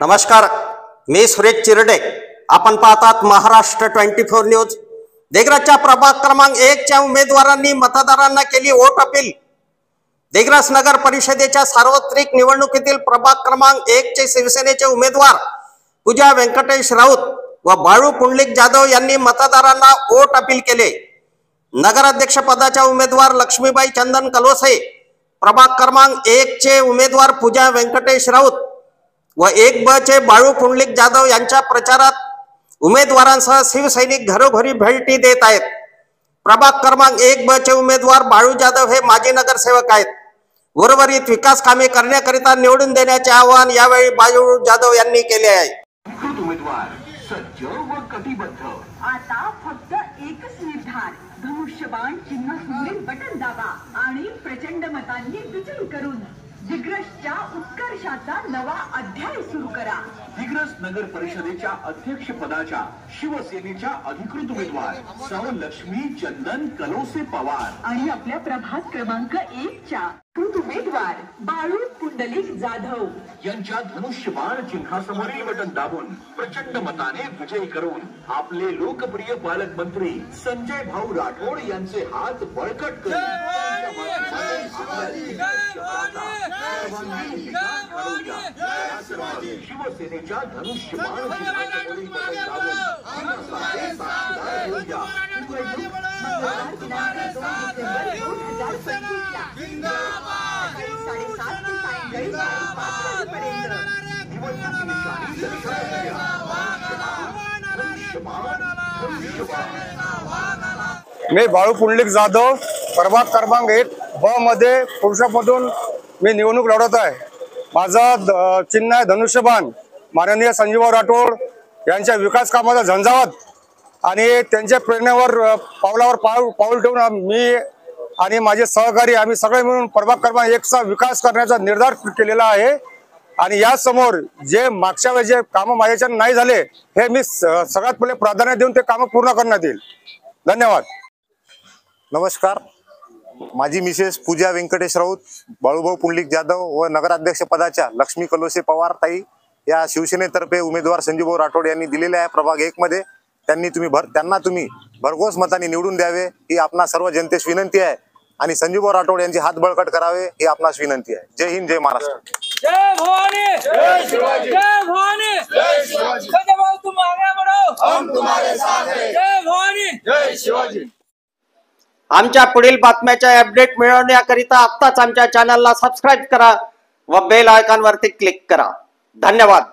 नमस्कार, मी सुरेश चिरडे. आपण पाहतात महाराष्ट्र 24 न्यूज. देगराच्या प्रभाग क्रमांक 1 च्या उमेदवारांनी मतदारांना केली वोट अपील. देगरास नगर परिषदेच्या सार्वत्रिक निवडणुकीतील प्रभाग क्रमांक 1 चे शिवसेनेचे उमेदवार पूजा व्यंकटेश राऊत व बाळू पुंडलिक जाधव यांनी मतदारांना वोट अपील केले. नगराध्यक्ष पदाच्या उमेदवार लक्ष्मीबाई चंदन कलोसे, प्रभाग क्रमांक 1 चे उमेदवार पूजा व्यंकटेश राऊत व 1 ब चे बाळू पुंडलिक जाधव यांच्या प्रचारात उमेदवारांसह शिवसैनिक घरोघरी भेटी देत आहेत. प्रभाग क्रमांक 1 ब चे उमेदवार बाळू जाधव हे माजी नगरसेवक आहेत. उर्वरित विकास कामे करण्याकरिता निवडून देण्याचे आवाहन यावेळी बाळू जाधव यांनी केले आहे. उमेदवार सज्ज व कटिबद्ध. आता फक्त एकच निर्धार, धनुष्यबाण चिन्ह समोरील बटन दाबा आणि प्रचंड मतांनी विजयी करून दिग्रसच्या उत्कर्षाचा नवा अध्याय सुरू करा. दिग्रस नगर परिषदेच्या अध्यक्ष पदाच्या शिवसेनेच्या अधिकृत उमेदवार सौ लक्ष्मी चंदन कलोसे पवार आणि आपल्या प्रभाग क्रमांक 1 च्या उमेदवार बाळू पुंडलिक जाधव यांच्या धनुष्यबाण चिन्हासमोरील बटन दाबून प्रचंड मताने विजयी करून आपले लोकप्रिय पालकमंत्री संजय भाऊ राठोड यांचे हात बळकट करून शिवसेनेच्या धनुष्यबाण चिन्हासमोरील बटन मी बाळू पुंडलिक जाधव, प्रभाग क्रमांक 1 ब मध्ये पुरुषामधून मी निवडणूक लढवत आहे. माझा चिन्ह आहे धनुष्यबाण. माननीय संजयभाऊ राठोड यांच्या विकास कामाचा झंझावात आणि त्यांच्या प्रेरणेवर पावलावर पाऊल ठेवून मी आणि माझे सहकारी आम्ही सगळे मिळून प्रभाग क्रमांक 1 चा विकास करण्याचा निर्धार केलेला आहे. आणि या समोर जे मागच्या वेळेस जे कामं माझ्याच्याने नाही झाले हे मी सगळ्यात पहिले प्राधान्य देऊन ते कामं पूर्ण करण्यात येईल. धन्यवाद. नमस्कार, माझी मिसेस पूजा व्यंकटेश राऊत, बाळूभाऊ पुंडलिक जाधव व नगराध्यक्ष पदाच्या लक्ष्मी कलोसे पवार ताई या शिवसेनेतर्फे उमेदवार संजयभाऊ राठोड यांनी दिलेले आहे. प्रभाग 1 मध्ये त्यांना तुम्ही भरघोस मताने निवडून द्यावे ही आपणा सर्व जनतेस विनंती आहे आणि संजयभाऊ राठोड यांचे हात बळकट करावे ही आपणास विनंती आहे. जय हिंद, जय महाराष्ट्र. जय भवानी, जय शिवाजी, जय भवानी, जय शिवाजी. भाऊ तुम आगे बढ़ो, हम तुम्हारे साथ हैं. जय भवानी, जय शिवाजी. आमच्या पुढील बातम्याच्या अपडेट मिळवण्याकरिता आत्ताच आमच्या चॅनलला सबस्क्राईब करा व बेल आयकॉन वरती क्लिक करा. धन्यवाद.